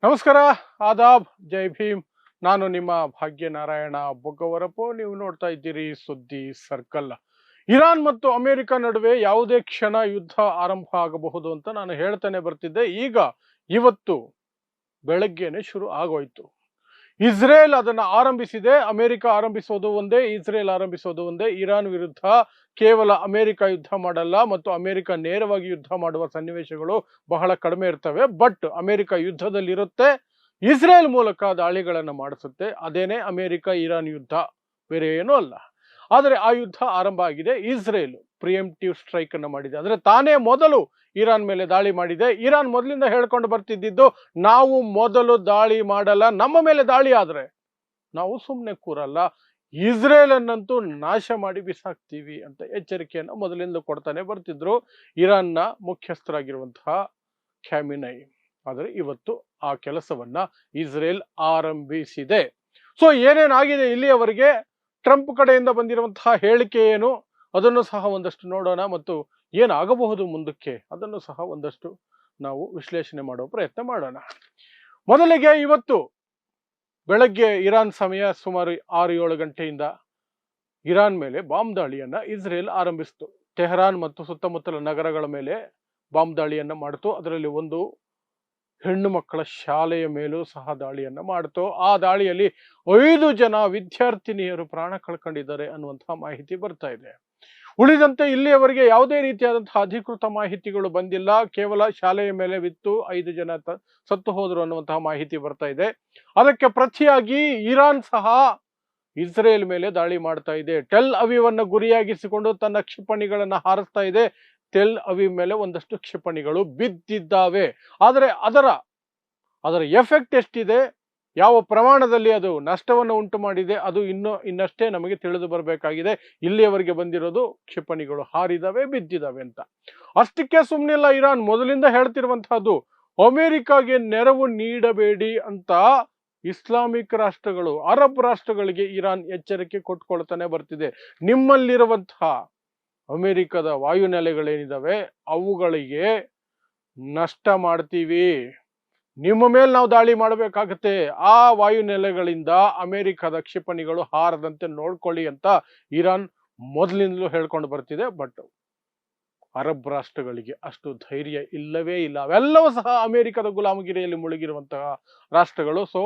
ನಮಸ್ಕಾರ, ಆದಾಬ್, ಜೈ ಭೀಮ್. ನಾನು ನಿಮ್ಮ ಭಾಗ್ಯನಾರಾಯಣ ಬೊಗ್ಗವರಪು. ನೀವು ನೋಡ್ತಾ ಇದ್ದೀರಿ ಸುದ್ದಿ ಸರ್ಕಲ್. ಇರಾನ್ ಮತ್ತು ಅಮೆರಿಕ ನಡುವೆ ಯಾವುದೇ ಕ್ಷಣ ಯುದ್ಧ ಆರಂಭ ಆಗಬಹುದು ಅಂತ ನಾನು ಹೇಳ್ತಾನೆ ಬರ್ತಿದ್ದೆ. ಈಗ ಇವತ್ತು ಬೆಳಗ್ಗೆನೆ ಶುರು ಆಗೋಯ್ತು. ಇಸ್ರೇಲ್ ಅದನ್ನ ಆರಂಭಿಸಿದೆ. ಅಮೆರಿಕ ಆರಂಭಿಸೋದು ಒಂದೇ, ಇಸ್ರೇಲ್ ಆರಂಭಿಸೋದು ಒಂದೇ. ಇರಾನ್ ವಿರುದ್ಧ ಕೇವಲ ಅಮೆರಿಕ ಯುದ್ಧ ಮಾಡಲ್ಲ ಮತ್ತು ಅಮೆರಿಕ ನೇರವಾಗಿ ಯುದ್ಧ ಮಾಡುವ ಸನ್ನಿವೇಶಗಳು ಬಹಳ ಕಡಿಮೆ ಇರ್ತವೆ. ಬಟ್ ಅಮೆರಿಕ ಯುದ್ಧದಲ್ಲಿರುತ್ತೆ, ಇಸ್ರೇಲ್ ಮೂಲಕ ದಾಳಿಗಳನ್ನು ಮಾಡಿಸುತ್ತೆ. ಅದೇನೇ ಅಮೆರಿಕ ಇರಾನ್ ಯುದ್ಧ, ಬೇರೆ ಏನೂ ಅಲ್ಲ. ಆದರೆ ಆ ಯುದ್ಧ ಆರಂಭ ಆಗಿದೆ. ಇಸ್ರೇಲ್ ಪ್ರಿಯಂಪ್ಟಿವ್ ಸ್ಟ್ರೈಕ್ ಅನ್ನು ಮಾಡಿದೆ, ಅಂದ್ರೆ ತಾನೇ ಮೊದಲು ಇರಾನ್ ಮೇಲೆ ದಾಳಿ ಮಾಡಿದೆ. ಇರಾನ್ ಮೊದಲಿಂದ ಹೇಳ್ಕೊಂಡು ಬರ್ತಿದ್ದಿದ್ದು, ನಾವು ಮೊದಲು ದಾಳಿ ಮಾಡಲ್ಲ, ನಮ್ಮ ಮೇಲೆ ದಾಳಿ ಆದ್ರೆ ನಾವು ಸುಮ್ಮನೆ ಕೂರಲ್ಲ, ಇಸ್ರೇಲ್ ಅನ್ನಂತೂ ನಾಶ ಮಾಡಿ ಬಿಸಾಕ್ತೀವಿ ಅಂತ ಎಚ್ಚರಿಕೆಯನ್ನು ಮೊದಲಿಂದ ಕೊಡ್ತಾನೆ ಬರ್ತಿದ್ರು ಇರಾನ್ನ ಮುಖ್ಯಸ್ಥರಾಗಿರುವಂತಹ ಖಾಮಿನೈ. ಆದರೆ ಇವತ್ತು ಆ ಕೆಲಸವನ್ನ ಇಸ್ರೇಲ್ ಆರಂಭಿಸಿದೆ. ಸೊ ಏನೇನಾಗಿದೆ ಇಲ್ಲಿಯವರೆಗೆ, ಟ್ರಂಪ್ ಕಡೆಯಿಂದ ಬಂದಿರುವಂತಹ ಹೇಳಿಕೆ ಏನು, ಅದನ್ನು ಸಹ ಒಂದಷ್ಟು ನೋಡೋಣ ಮತ್ತು ಏನಾಗಬಹುದು ಮುಂದಕ್ಕೆ ಅದನ್ನು ಸಹ ಒಂದಷ್ಟು ನಾವು ವಿಶ್ಲೇಷಣೆ ಮಾಡುವ ಪ್ರಯತ್ನ ಮಾಡೋಣ. ಮೊದಲಿಗೆ ಇವತ್ತು ಬೆಳಗ್ಗೆ ಇರಾನ್ ಸಮಯ ಸುಮಾರು 6-7 ಗಂಟೆಯಿಂದ ಇರಾನ್ ಮೇಲೆ ಬಾಂಬ್ ದಾಳಿಯನ್ನ ಇಸ್ರೇಲ್ ಆರಂಭಿಸಿತು. ಟೆಹರಾನ್ ಮತ್ತು ಸುತ್ತಮುತ್ತಲ ನಗರಗಳ ಮೇಲೆ ಬಾಂಬ್ ದಾಳಿಯನ್ನ ಮಾಡಿತು. ಅದರಲ್ಲಿ ಒಂದು ಹೆಣ್ಣು ಮಕ್ಕಳ ಶಾಲೆಯ ಮೇಲೂ ಸಹ ದಾಳಿಯನ್ನ ಮಾಡಿತು. ಆ ದಾಳಿಯಲ್ಲಿ 5 ಜನ ವಿದ್ಯಾರ್ಥಿನಿಯರು ಪ್ರಾಣ ಕಳ್ಕೊಂಡಿದ್ದಾರೆ ಅನ್ನುವಂತಹ ಮಾಹಿತಿ ಬರ್ತಾ ಇದೆ. ಉಳಿದಂತೆ ಇಲ್ಲಿಯವರೆಗೆ ಯಾವುದೇ ರೀತಿಯಾದಂತಹ ಅಧಿಕೃತ ಮಾಹಿತಿಗಳು ಬಂದಿಲ್ಲ. ಕೇವಲ ಶಾಲೆಯ ಮೇಲೆ ಬಿತ್ತು 5 ಜನ ಸತ್ತು ಹೋದರು ಅನ್ನುವಂತಹ ಮಾಹಿತಿ ಬರ್ತಾ ಇದೆ. ಅದಕ್ಕೆ ಪ್ರತಿಯಾಗಿ ಇರಾನ್ ಸಹ ಇಸ್ರೇಲ್ ಮೇಲೆ ದಾಳಿ ಮಾಡ್ತಾ ಇದೆ. ಟೆಲ್ ಅವೀವ್ ಅನ್ನು ಗುರಿಯಾಗಿಸಿಕೊಂಡು ತನ್ನ ಕ್ಷಿಪಣಿಗಳನ್ನ ಹಾರಿಸ್ತಾ ಇದೆ. ಟೆಲ್ ಅವೀವ್ ಮೇಲೆ ಒಂದಷ್ಟು ಕ್ಷಿಪಣಿಗಳು ಬಿದ್ದಿದ್ದಾವೆ. ಆದರೆ ಅದರ ಎಫೆಕ್ಟ್ ಎಷ್ಟಿದೆ, ಯಾವ ಪ್ರಮಾಣದಲ್ಲಿ ಅದು ನಷ್ಟವನ್ನು ಉಂಟು ಮಾಡಿದೆ, ಅದು ಇನ್ನಷ್ಟೇ ನಮಗೆ ತಿಳಿದು ಬರಬೇಕಾಗಿದೆ. ಇಲ್ಲಿಯವರೆಗೆ ಬಂದಿರೋದು ಕ್ಷಿಪಣಿಗಳು ಹಾರಿದಾವೆ, ಬಿದ್ದಿದ್ದಾವೆ ಅಂತ. ಅಷ್ಟಕ್ಕೆ ಸುಮ್ಮನಿಲ್ಲ ಇರಾನ್. ಮೊದಲಿಂದ ಹೇಳ್ತಿರುವಂತಹದ್ದು, ಅಮೆರಿಕಾಗೆ ನೆರವು ನೀಡಬೇಡಿ ಅಂತ ಇಸ್ಲಾಮಿಕ್ ರಾಷ್ಟ್ರಗಳು, ಅರಬ್ ರಾಷ್ಟ್ರಗಳಿಗೆ ಇರಾನ್ ಎಚ್ಚರಿಕೆ ಕೊಟ್ಕೊಳ್ತಾನೆ ಬರ್ತಿದೆ. ನಿಮ್ಮಲ್ಲಿರುವಂತಹ ಅಮೆರಿಕದ ವಾಯುನೆಲೆಗಳೇನಿದಾವೆ ಅವುಗಳಿಗೆ ನಷ್ಟ ಮಾಡ್ತೀವಿ, ನಿಮ್ಮ ಮೇಲೆ ನಾವು ದಾಳಿ ಮಾಡಬೇಕಾಗತ್ತೆ, ಆ ವಾಯುನೆಲೆಗಳಿಂದ ಅಮೆರಿಕದ ಕ್ಷಿಪಣಿಗಳು ಹಾರದಂತೆ ನೋಡ್ಕೊಳ್ಳಿ ಅಂತ ಇರಾನ್ ಮೊದಲಿಂದಲೂ ಹೇಳ್ಕೊಂಡು ಬರ್ತಿದೆ. ಬಟ್ ಅರಬ್ ರಾಷ್ಟ್ರಗಳಿಗೆ ಅಷ್ಟು ಧೈರ್ಯ ಇಲ್ಲವೇ ಇಲ್ಲ. ಅವೆಲ್ಲವೂ ಸಹ ಅಮೆರಿಕದ ಗುಲಾಮಗಿರಿಯಲ್ಲಿ ಮುಳುಗಿರುವಂತಹ ರಾಷ್ಟ್ರಗಳು. ಸೊ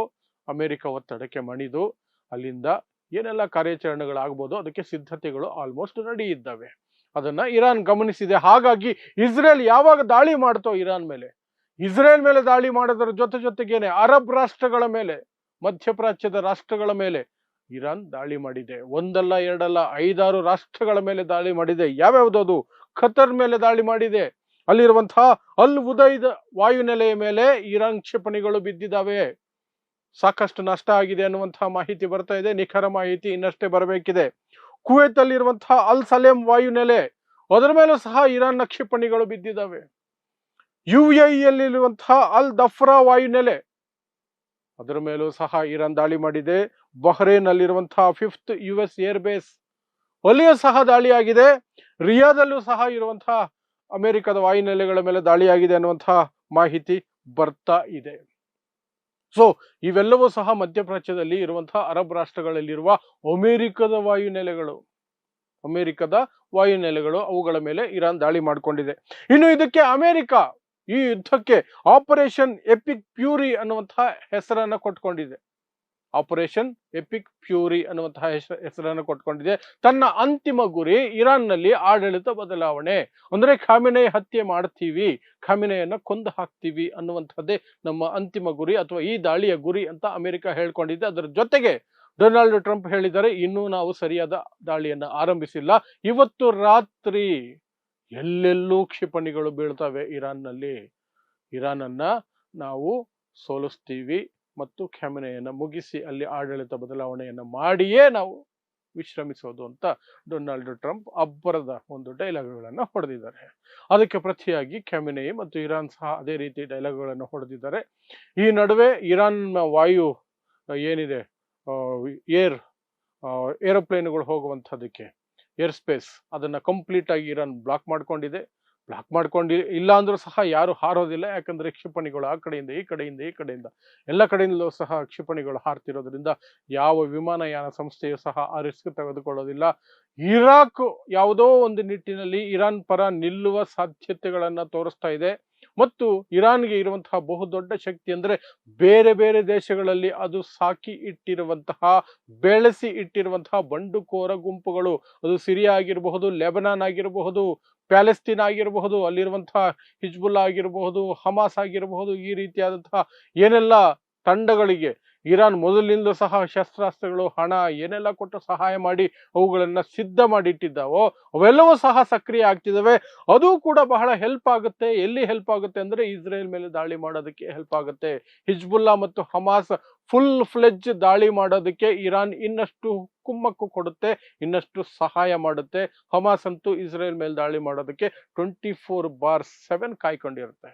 ಅಮೆರಿಕ ಒತ್ತಡಕ್ಕೆ ಮಣಿದು ಅಲ್ಲಿಂದ ಏನೆಲ್ಲ ಕಾರ್ಯಾಚರಣೆಗಳಾಗ್ಬೋದು ಅದಕ್ಕೆ ಸಿದ್ಧತೆಗಳು ಆಲ್ಮೋಸ್ಟ್ ರೆಡಿ ಇದ್ದಾವೆ. ಅದನ್ನ ಇರಾನ್ ಗಮನಿಸಿದೆ. ಹಾಗಾಗಿ ಇಸ್ರೇಲ್ ಯಾವಾಗ ದಾಳಿ ಮಾಡ್ತೋ ಇಸ್ರೇಲ್ ಮೇಲೆ ದಾಳಿ ಮಾಡೋದ್ರ ಜೊತೆಗೇನೆ ಅರಬ್ ರಾಷ್ಟ್ರಗಳ ಮೇಲೆ, ಮಧ್ಯಪ್ರಾಚ್ಯದ ರಾಷ್ಟ್ರಗಳ ಮೇಲೆ ಇರಾನ್ ದಾಳಿ ಮಾಡಿದೆ. ಒಂದಲ್ಲ ಎರಡಲ್ಲ 5-6 ರಾಷ್ಟ್ರಗಳ ಮೇಲೆ ದಾಳಿ ಮಾಡಿದೆ. ಯಾವ್ಯಾವ್ದು? ಖತರ್ ಮೇಲೆ ದಾಳಿ ಮಾಡಿದೆ. ಅಲ್ಲಿರುವಂತಹ ಅಲ್ ಉದೈದ್ ವಾಯುನೆಲೆಯ ಮೇಲೆ ಇರಾನ್ ಕ್ಷಿಪಣಿಗಳು ಬಿದ್ದಿದ್ದಾವೆ. ಸಾಕಷ್ಟು ನಷ್ಟ ಆಗಿದೆ ಅನ್ನುವಂತಹ ಮಾಹಿತಿ ಬರ್ತಾ ಇದೆ. ನಿಖರ ಮಾಹಿತಿ ಇನ್ನಷ್ಟೇ ಬರಬೇಕಿದೆ. ಕುವೈತ್ ಅಲ್ಲಿರುವಂತಹ ಅಲ್ ಸಲೇಂ ವಾಯುನೆಲೆ, ಅದರ ಮೇಲೂ ಸಹ ಇರಾನ್ನ ಕ್ಷಿಪಣಿಗಳು ಬಿದ್ದಿದ್ದಾವೆ. UAEಯಲ್ಲಿರುವಂತಹ ಅಲ್ ದಫ್ರಾ ವಾಯುನೆಲೆ, ಅದರ ಮೇಲೂ ಸಹ ಇರಾನ್ ದಾಳಿ ಮಾಡಿದೆ. ಬಹ್ರೇನ್ ಅಲ್ಲಿರುವಂತಹ 5th US ಏರ್ ಬೇಸ್, ಅಲ್ಲಿಯೂ ಸಹ ದಾಳಿಯಾಗಿದೆ. ರಿಯಾದಲ್ಲೂ ಸಹ ಇರುವಂತಹ ಅಮೆರಿಕದ ವಾಯುನೆಲೆಗಳ ಮೇಲೆ ದಾಳಿಯಾಗಿದೆ ಅನ್ನುವಂತಹ ಮಾಹಿತಿ ಬರ್ತಾ ಇದೆ. ಸೊ ಇವೆಲ್ಲವೂ ಸಹ ಮಧ್ಯಪ್ರಾಚ್ಯದಲ್ಲಿ ಇರುವಂತಹ ಅರಬ್ ರಾಷ್ಟ್ರಗಳಲ್ಲಿರುವ ಅಮೆರಿಕದ ವಾಯುನೆಲೆಗಳು ಅವುಗಳ ಮೇಲೆ ಇರಾನ್ ದಾಳಿ ಮಾಡಿಕೊಂಡಿದೆ. ಇನ್ನು ಇದಕ್ಕೆ ಅಮೆರಿಕ ಈ ಯುದ್ಧಕ್ಕೆ ಆಪರೇಷನ್ ಎಪಿಕ್ ಫ್ಯೂರಿ ಅನ್ನುವಂತಹ ಹೆಸರನ್ನ ಕೊಟ್ಕೊಂಡಿದೆ. ಆಪರೇಷನ್ ಎಪಿಕ್ ಫ್ಯೂರಿ ಅನ್ನುವಂತಹ ಹೆಸರನ್ನು ಕೊಟ್ಕೊಂಡಿದೆ. ತನ್ನ ಅಂತಿಮ ಗುರಿ ಇರಾನ್ನಲ್ಲಿ ಆಡಳಿತ ಬದಲಾವಣೆ, ಅಂದ್ರೆ ಖಾಮಿನೈ ಹತ್ಯೆ ಮಾಡ್ತೀವಿ, ಖಾಮಿನೈಯನ್ನ ಕೊಂದು ಹಾಕ್ತೀವಿ ಅನ್ನುವಂಥದ್ದೇ ನಮ್ಮ ಅಂತಿಮ ಗುರಿ ಅಥವಾ ಈ ದಾಳಿಯ ಗುರಿ ಅಂತ ಅಮೆರಿಕ ಹೇಳ್ಕೊಂಡಿದೆ. ಅದರ ಜೊತೆಗೆ ಡೊನಾಲ್ಡ್ ಟ್ರಂಪ್ ಹೇಳಿದ್ದಾರೆ, ಇನ್ನೂ ನಾವು ಸರಿಯಾದ ದಾಳಿಯನ್ನ ಆರಂಭಿಸಿಲ್ಲ, ಇವತ್ತು ರಾತ್ರಿ ಎಲ್ಲೆಲ್ಲೂ ಕ್ಷಿಪಣಿಗಳು ಬೀಳ್ತವೆ ಇರಾನ್ನಲ್ಲಿ, ಇರಾನನ್ನ ನಾವು ಸೋಲಿಸ್ತೀವಿ ಮತ್ತು ಖಾಮಿನೈಯನ್ನ ಮುಗಿಸಿ ಅಲ್ಲಿ ಆಡಳಿತ ಬದಲಾವಣೆಯನ್ನು ಮಾಡಿಯೇ ನಾವು ವಿಶ್ರಮಿಸೋದು ಅಂತ ಡೊನಾಲ್ಡ್ ಟ್ರಂಪ್ ಅಬ್ಬರದ ಒಂದು ಡೈಲಾಗ್ಗಳನ್ನು ಹೊಡೆದಿದ್ದಾರೆ. ಅದಕ್ಕೆ ಪ್ರತಿಯಾಗಿ ಖಾಮಿನೈ ಮತ್ತು ಇರಾನ್ ಸಹ ಅದೇ ರೀತಿ ಡೈಲಾಗ್ಗಳನ್ನು ಹೊಡೆದಿದ್ದಾರೆ. ಈ ನಡುವೆ ಇರಾನ್ ವಾಯು ಏನಿದೆ, ಏರೋಪ್ಲೇನ್ಗಳು ಹೋಗುವಂಥದ್ದಕ್ಕೆ ಏರ್ ಸ್ಪೇಸ್, ಅದನ್ನ ಕಂಪ್ಲೀಟ್ ಆಗಿ ಇರಾನ್ ಬ್ಲಾಕ್ ಮಾಡ್ಕೊಂಡಿದೆ. ಬ್ಲಾಕ್ ಮಾಡ್ಕೊಂಡು ಇಲ್ಲ ಅಂದ್ರೂ ಸಹ ಯಾರು ಹಾರೋದಿಲ್ಲ. ಯಾಕಂದ್ರೆ ಕ್ಷಿಪಣಿಗಳು ಆ ಕಡೆಯಿಂದ ಈ ಕಡೆಯಿಂದ ಈ ಕಡೆಯಿಂದ ಎಲ್ಲ ಕಡೆಯಿಂದಲೂ ಸಹ ಕ್ಷಿಪಣಿಗಳು ಹಾರ್ತಿರೋದ್ರಿಂದ ಯಾವ ವಿಮಾನಯಾನ ಸಂಸ್ಥೆಯು ಸಹ ಆ ರಿಸ್ಕ್ ತೆಗೆದುಕೊಳ್ಳೋದಿಲ್ಲ. ಇರಾಕ್ ಯಾವುದೋ ಒಂದು ನಿಟ್ಟಿನಲ್ಲಿ ಇರಾನ್ ಪರ ನಿಲ್ಲುವ ಸಾಧ್ಯತೆಗಳನ್ನ ತೋರಿಸ್ತಾ ಇದೆ. ಮತ್ತು ಇರಾನ್ಗೆ ಇರುವಂತಹ ಬಹುದೊಡ್ಡ ಶಕ್ತಿ ಅಂದ್ರೆ ಬೇರೆ ಬೇರೆ ದೇಶಗಳಲ್ಲಿ ಅದು ಸಾಕಿ ಇಟ್ಟಿರುವಂತಹ, ಬೆಳೆಸಿ ಇಟ್ಟಿರುವಂತಹ ಬಂಡುಕೋರ ಗುಂಪುಗಳು. ಅದು ಸಿರಿಯಾ ಆಗಿರಬಹುದು, ಲೆಬನಾನ್ ಆಗಿರಬಹುದು, ಪ್ಯಾಲೆಸ್ತೀನ್ ಆಗಿರಬಹುದು, ಅಲ್ಲಿರುವಂತಹ ಹಿಜ್ಬುಲ್ಲಾ ಆಗಿರಬಹುದು, ಹಮಾಸ್ ಆಗಿರಬಹುದು, ಈ ರೀತಿಯಾದಂತಹ ಏನೆಲ್ಲ ತಂಡಗಳಿಗೆ ಇರಾನ್ ಮೊದಲಿನಿಂದ ಸಹ ಶಸ್ತ್ರಾಸ್ತ್ರಗಳು, ಹಣ ಏನೆಲ್ಲ ಕೊಟ್ಟು ಸಹಾಯ ಮಾಡಿ ಅವುಗಳನ್ನ ಸಿದ್ಧ ಮಾಡಿಟ್ಟಿದ್ದಾವೋ ಅವೆಲ್ಲವೂ ಸಹ ಸಕ್ರಿಯ ಆಗ್ತಿದ್ದಾವೆ. ಅದು ಕೂಡ ಬಹಳ ಹೆಲ್ಪ್ ಆಗುತ್ತೆ. ಎಲ್ಲಿ ಹೆಲ್ಪ್ ಆಗುತ್ತೆ ಅಂದ್ರೆ ಇಸ್ರೇಲ್ ಮೇಲೆ ದಾಳಿ ಮಾಡೋದಕ್ಕೆ ಹೆಲ್ಪ್ ಆಗುತ್ತೆ. ಹಿಜ್ಬುಲ್ಲಾ ಮತ್ತು ಹಮಾಸ್ ಫುಲ್ ಫ್ಲೆಜ್ ದಾಳಿ ಮಾಡೋದಕ್ಕೆ ಇರಾನ್ ಇನ್ನಷ್ಟು ಕುಮ್ಮಕ್ಕು ಕೊಡುತ್ತೆ, ಇನ್ನಷ್ಟು ಸಹಾಯ ಮಾಡುತ್ತೆ. ಹಮಾಸ್ ಅಂತೂ ಇಸ್ರೇಲ್ ಮೇಲೆ ದಾಳಿ ಮಾಡೋದಕ್ಕೆ 24/7 ಕಾಯ್ಕೊಂಡಿರುತ್ತೆ.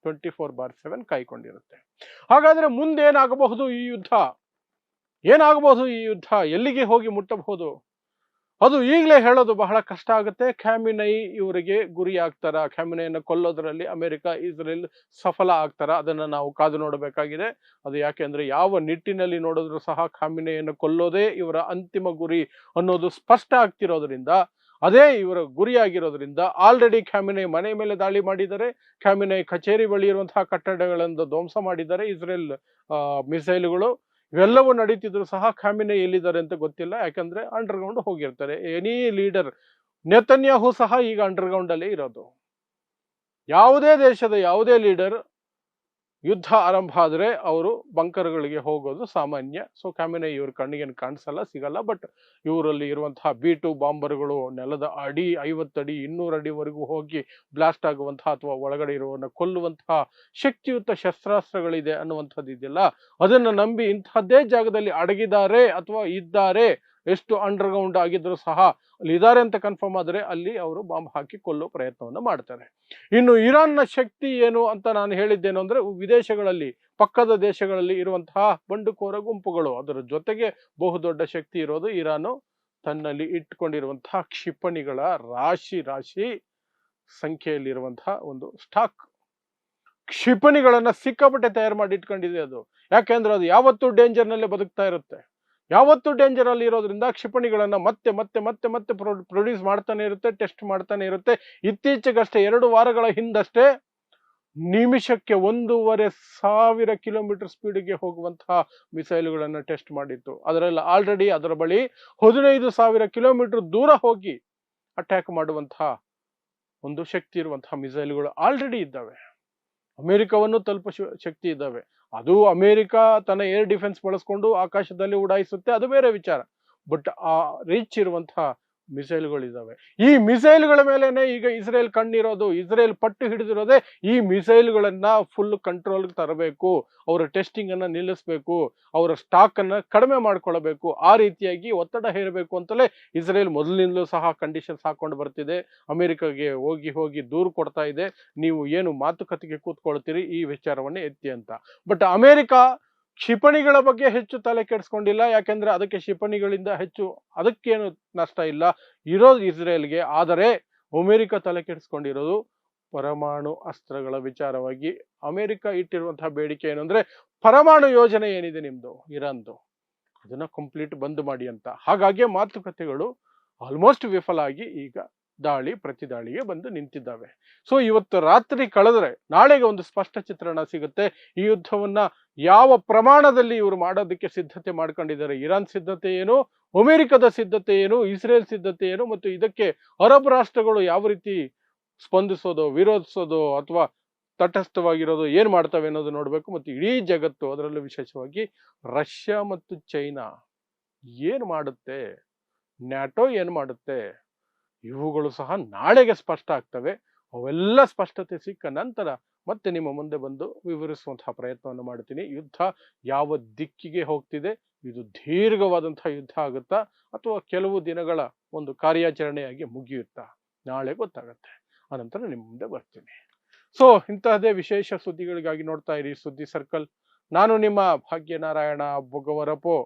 24/7 ಕಾಯ್ಕೊಂಡಿರುತ್ತೆ. ಹಾಗಾದ್ರೆ ಮುಂದೇನಾಗಬಹುದು ಈ ಯುದ್ಧ? ಏನಾಗಬಹುದು ಈ ಯುದ್ಧ? ಎಲ್ಲಿಗೆ ಹೋಗಿ ಮುಟ್ಟಬಹುದು? ಅದು ಈಗಲೇ ಹೇಳೋದು ಬಹಳ ಕಷ್ಟ ಆಗುತ್ತೆ. ಖಾಮಿನೈ ಇವರಿಗೆ ಗುರಿ ಆಗ್ತಾರ? ಖಾಮಿನೈಯನ್ನು ಕೊಲ್ಲೋದ್ರಲ್ಲಿ ಅಮೆರಿಕ, ಇಸ್ರೇಲ್ ಸಫಲ ಆಗ್ತಾರ? ಅದನ್ನ ನಾವು ಕಾದು ನೋಡಬೇಕಾಗಿದೆ. ಅದು ಯಾಕೆಂದ್ರೆ ಯಾವ ನಿಟ್ಟಿನಲ್ಲಿ ನೋಡಿದ್ರು ಸಹ ಖಾಮಿನೈಯನ್ನು ಕೊಲ್ಲೋದೇ ಇವರ ಅಂತಿಮ ಗುರಿ ಅನ್ನೋದು ಸ್ಪಷ್ಟ ಆಗ್ತಿರೋದ್ರಿಂದ, ಅದೇ ಇವರ ಗುರಿಯಾಗಿರೋದ್ರಿಂದ ಆಲ್ರೆಡಿ ಖಾಮಿನೈ ಮನೆ ಮೇಲೆ ದಾಳಿ ಮಾಡಿದ್ದಾರೆ. ಖಾಮಿನೈ ಕಚೇರಿ ಬಳಿ ಇರುವಂತಹ ಕಟ್ಟಡಗಳನ್ನು ಧ್ವಂಸ ಮಾಡಿದ್ದಾರೆ ಇಸ್ರೇಲ್ ಮಿಸೈಲ್ಗಳು. ಇವೆಲ್ಲವೂ ನಡೀತಿದ್ರು ಸಹ ಖಾಮಿನೈ ಎಲ್ಲಿದ್ದಾರೆ ಅಂತ ಗೊತ್ತಿಲ್ಲ. ಯಾಕಂದ್ರೆ ಅಂಡರ್ಗ್ರೌಂಡ್ ಹೋಗಿರ್ತಾರೆ. ಎನಿ ಲೀಡರ್, ನೆತನ್ಯಾಹು ಸಹ ಈಗ ಅಂಡರ್ಗ್ರೌಂಡ್ ಅಲ್ಲೇ ಇರೋದು. ಯಾವುದೇ ದೇಶದ ಯಾವುದೇ ಲೀಡರ್ ಯುದ್ಧ ಆರಂಭ ಆದ್ರೆ ಅವರು ಬಂಕರ್ಗಳಿಗೆ ಹೋಗೋದು ಸಾಮಾನ್ಯ. ಸೊ ಖಾಮಿನೈ ಇವ್ರ ಕಣ್ಣಿಗೆ ಕಾಣಿಸಲ್ಲ, ಸಿಗಲ್ಲ. ಬಟ್ ಇವರಲ್ಲಿ ಇರುವಂತಹ B2 ಬಾಂಬರ್ಗಳು ನೆಲದ ಅಡಿ 50 ಅಡಿ 200 ಅಡಿವರೆಗೂ ಹೋಗಿ ಬ್ಲಾಸ್ಟ್ ಆಗುವಂತಹ ಅಥವಾ ಒಳಗಡೆ ಇರುವವನ್ನ ಕೊಲ್ಲುವಂತಹ ಶಕ್ತಿಯುತ ಶಸ್ತ್ರಾಸ್ತ್ರಗಳಿದೆ ಅನ್ನುವಂಥದ್ದು ಇದೆಯಲ್ಲ, ಅದನ್ನ ನಂಬಿ ಇಂತಹದ್ದೇ ಜಾಗದಲ್ಲಿ ಅಡಗಿದ್ದಾರೆ ಅಥವಾ ಇದ್ದಾರೆ, ಎಷ್ಟು ಅಂಡರ್ಗ್ರೌಂಡ್ ಆಗಿದ್ರು ಸಹ ಅಲ್ಲಿ ಇದ್ದಾರೆ ಅಂತ ಕನ್ಫರ್ಮ್ ಆದ್ರೆ ಅಲ್ಲಿ ಅವರು ಬಾಂಬ್ ಹಾಕಿ ಕೊಲ್ಲೋ ಪ್ರಯತ್ನವನ್ನು ಮಾಡ್ತಾರೆ. ಇನ್ನು ಇರಾನ್ನ ಶಕ್ತಿ ಏನು ಅಂತ ನಾನು ಹೇಳಿದ್ದೇನು ಅಂದ್ರೆ, ವಿದೇಶಗಳಲ್ಲಿ ಪಕ್ಕದ ದೇಶಗಳಲ್ಲಿ ಇರುವಂತಹ ಬಂಡುಕೋರ ಗುಂಪುಗಳು, ಅದರ ಜೊತೆಗೆ ಬಹುದೊಡ್ಡ ಶಕ್ತಿ ಇರೋದು ಇರಾನು ತನ್ನಲ್ಲಿ ಇಟ್ಕೊಂಡಿರುವಂತಹ ಕ್ಷಿಪಣಿಗಳ ರಾಶಿ ರಾಶಿ ಸಂಖ್ಯೆಯಲ್ಲಿರುವಂತಹ ಒಂದು ಸ್ಟಾಕ್. ಕ್ಷಿಪಣಿಗಳನ್ನ ಸಿಕ್ಕಾಪಟ್ಟೆ ತಯಾರು ಮಾಡಿ ಇಟ್ಕೊಂಡಿದೆ ಅದು. ಯಾಕೆಂದ್ರೆ ಅದು ಯಾವತ್ತೂ ಡೇಂಜರ್ ನಲ್ಲೇ ಬದುಕ್ತಾ ಇರುತ್ತೆ. ಯಾವತ್ತೂ ಡೇಂಜರ್ ಅಲ್ಲಿ ಇರೋದ್ರಿಂದ ಕ್ಷಿಪಣಿಗಳನ್ನ ಮತ್ತೆ ಮತ್ತೆ ಮತ್ತೆ ಮತ್ತೆ ಪ್ರೊಡ್ಯೂಸ್ ಮಾಡ್ತಾನೆ ಇರುತ್ತೆ, ಟೆಸ್ಟ್ ಮಾಡ್ತಾನೆ ಇರುತ್ತೆ. ಇತ್ತೀಚೆಗಷ್ಟೇ 2 ವಾರಗಳ ಹಿಂದಷ್ಟೇ ನಿಮಿಷಕ್ಕೆ 1,500 ಕಿಲೋಮೀಟರ್ ಸ್ಪೀಡ್ಗೆ ಹೋಗುವಂತಹ ಮಿಸೈಲ್ಗಳನ್ನ ಟೆಸ್ಟ್ ಮಾಡಿತ್ತು. ಅದರಲ್ಲಿ ಆಲ್ರೆಡಿ ಅದರ ಬಳಿ 15,000 ಕಿಲೋಮೀಟರ್ ದೂರ ಹೋಗಿ ಅಟ್ಯಾಕ್ ಮಾಡುವಂತಹ ಒಂದು ಶಕ್ತಿ ಇರುವಂತಹ ಮಿಸೈಲ್ಗಳು ಆಲ್ರೆಡಿ ಇದ್ದಾವೆ. ಅಮೆರಿಕವನ್ನು ತಲುಪ ಶಕ್ತಿ ಇದ್ದಾವೆ. ಅದು ಅಮೆರಿಕ ತನ್ನ ಏರ್ ಡಿಫೆನ್ಸ್ ಬಳಸ್ಕೊಂಡು ಆಕಾಶದಲ್ಲಿ ಉಡಾಯಿಸುತ್ತೆ, ಅದು ಬೇರೆ ವಿಚಾರ. ಬಟ್ ಆ ರೀಚ್ ಇರುವಂತಹ ಮಿಸೈಲ್ಗಳಿದ್ದಾವೆ. ಈ ಮಿಸೈಲ್ಗಳ ಮೇಲೆನೆ ಈಗ ಇಸ್ರೇಲ್ ಕಣ್ಣಿರೋದು. ಇಸ್ರೇಲ್ ಪಟ್ಟು ಹಿಡಿದಿರೋದೇ ಈ ಮಿಸೈಲ್ಗಳನ್ನ ಫುಲ್ ಕಂಟ್ರೋಲ್ ತರಬೇಕು, ಅವರ ಟೆಸ್ಟಿಂಗ್ ಅನ್ನ ನಿಲ್ಲಿಸಬೇಕು, ಅವರ ಸ್ಟಾಕ್ ಅನ್ನ ಕಡಿಮೆ ಮಾಡ್ಕೊಳ್ಬೇಕು, ಆ ರೀತಿಯಾಗಿ ಒತ್ತಡ ಹೇರಬೇಕು ಅಂತಲೇ ಇಸ್ರೇಲ್ ಮೊದಲಿನಿಂದಲೂ ಸಹ ಕಂಡೀಷನ್ಸ್ ಹಾಕೊಂಡು ಬರ್ತಿದೆ. ಅಮೆರಿಕಗೆ ಹೋಗಿ ಹೋಗಿ ದೂರು ಕೊಡ್ತಾ ಇದೆ, ನೀವು ಏನು ಮಾತುಕತೆಗೆ ಕೂತ್ಕೊಳ್ತೀರಿ ಈ ವಿಚಾರವನ್ನೇ ಎತ್ತಿ ಅಂತ. ಬಟ್ ಅಮೆರಿಕ ಕ್ಷಿಪಣಿಗಳ ಬಗ್ಗೆ ಹೆಚ್ಚು ತಲೆ ಕೆಡಿಸ್ಕೊಂಡಿಲ್ಲ. ಯಾಕೆಂದ್ರೆ ಅದಕ್ಕೆ ಕ್ಷಿಪಣಿಗಳಿಂದ ಹೆಚ್ಚು ಅದಕ್ಕೇನು ನಷ್ಟ ಇಲ್ಲ, ಇರೋದು ಇಸ್ರೇಲ್ಗೆ. ಆದರೆ ಅಮೆರಿಕ ತಲೆ ಕೆಡಿಸ್ಕೊಂಡಿರೋದು ಪರಮಾಣು ಅಸ್ತ್ರಗಳ ವಿಚಾರವಾಗಿ. ಅಮೆರಿಕ ಇಟ್ಟಿರುವಂತಹ ಬೇಡಿಕೆ ಏನು ಅಂದ್ರೆ, ಪರಮಾಣು ಯೋಜನೆ ಏನಿದೆ ನಿಮ್ದು ಇರಾನ್ದು, ಅದನ್ನ ಕಂಪ್ಲೀಟ್ ಬಂದ್ ಮಾಡಿ ಅಂತ. ಹಾಗಾಗಿ ಮಾತುಕತೆಗಳು ಆಲ್ಮೋಸ್ಟ್ ವಿಫಲ ಆಗಿ ಈಗ ದಾಳಿ ಪ್ರತಿ ದಾಳಿಗೆ ಬಂದು ನಿಂತಿದ್ದಾವೆ. ಸೊ ಇವತ್ತು ರಾತ್ರಿ ಕಳೆದ್ರೆ ನಾಳೆಗೆ ಒಂದು ಸ್ಪಷ್ಟ ಚಿತ್ರಣ ಸಿಗುತ್ತೆ. ಈ ಯುದ್ಧವನ್ನ ಯಾವ ಪ್ರಮಾಣದಲ್ಲಿ ಇವರು ಮಾಡೋದಕ್ಕೆ ಸಿದ್ಧತೆ ಮಾಡ್ಕೊಂಡಿದ್ದಾರೆ, ಇರಾನ್ ಸಿದ್ಧತೆ ಏನು, ಅಮೆರಿಕದ ಸಿದ್ಧತೆ ಏನು, ಇಸ್ರೇಲ್ ಸಿದ್ಧತೆ ಏನು, ಮತ್ತು ಇದಕ್ಕೆ ಅರಬ್ ರಾಷ್ಟ್ರಗಳು ಯಾವ ರೀತಿ ಸ್ಪಂದಿಸೋದು, ವಿರೋಧಿಸೋದು ಅಥವಾ ತಟಸ್ಥವಾಗಿರೋದು ಏನ್ ಮಾಡ್ತವೆ ಅನ್ನೋದು ನೋಡ್ಬೇಕು. ಮತ್ತು ಇಡೀ ಜಗತ್ತು, ಅದರಲ್ಲೂ ವಿಶೇಷವಾಗಿ ರಷ್ಯಾ ಮತ್ತು ಚೈನಾ ಏನ್ ಮಾಡುತ್ತೆ, ನ್ಯಾಟೋ ಏನ್ ಮಾಡುತ್ತೆ, ಇವುಗಳು ಸಹ ನಾಳೆಗೆ ಸ್ಪಷ್ಟ ಆಗ್ತವೆ. ಅವೆಲ್ಲ ಸ್ಪಷ್ಟತೆ ಸಿಕ್ಕ ನಂತರ ಮತ್ತೆ ನಿಮ್ಮ ಮುಂದೆ ಬಂದು ವಿವರಿಸುವಂತಹ ಪ್ರಯತ್ನವನ್ನು ಮಾಡ್ತೀನಿ. ಯುದ್ಧ ಯಾವ ದಿಕ್ಕಿಗೆ ಹೋಗ್ತಿದೆ, ಇದು ದೀರ್ಘವಾದಂತಹ ಯುದ್ಧ ಆಗುತ್ತಾ ಅಥವಾ ಕೆಲವು ದಿನಗಳ ಒಂದು ಕಾರ್ಯಾಚರಣೆಯಾಗಿ ಮುಗಿಯುತ್ತಾ, ನಾಳೆ ಗೊತ್ತಾಗತ್ತೆ. ಆನಂತರ ನಿಮ್ಮ ಮುಂದೆ ಬರ್ತೀನಿ. ಸೊ ಇಂತಹದೇ ವಿಶೇಷ ಸುದ್ದಿಗಳಿಗಾಗಿ ನೋಡ್ತಾ ಇರಿ ಸುದ್ದಿ ಸರ್ಕಲ್. ನಾನು ನಿಮ್ಮ ಭಾಗ್ಯನಾರಾಯಣ ಬೊಗವರಪು.